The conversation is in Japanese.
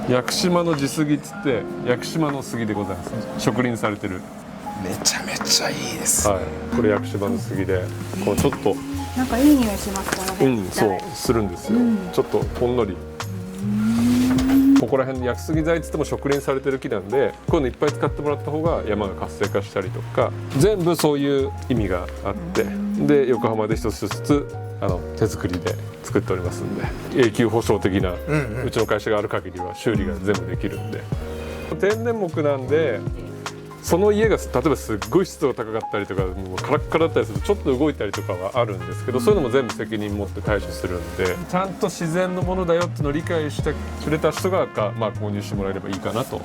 屋久島の地杉っつって屋久島の杉でございます。植林されてる。めちゃめちゃいいです。はい、これ屋久島の杉で、こうちょっとなんかいい匂いしますからね。そうするんですよ。ちょっとほんのり。ここら辺の屋久杉材っつっても植林されてる木なんで、こういうのいっぱい使ってもらった方が山が活性化したりとか、全部そういう意味があって、で横浜で一つずつ手作りで作っておりますんで、永久保証的な、うちの会社がある限りは修理が全部できるんで。天然木なんで、その家が例えばすっごい湿度が高かったりとか、もうカラッカラだったりするとちょっと動いたりとかはあるんですけど、そういうのも全部責任持って対処するんで、ちゃんと自然のものだよっていうのを理解してくれた人が購入してもらえればいいかなと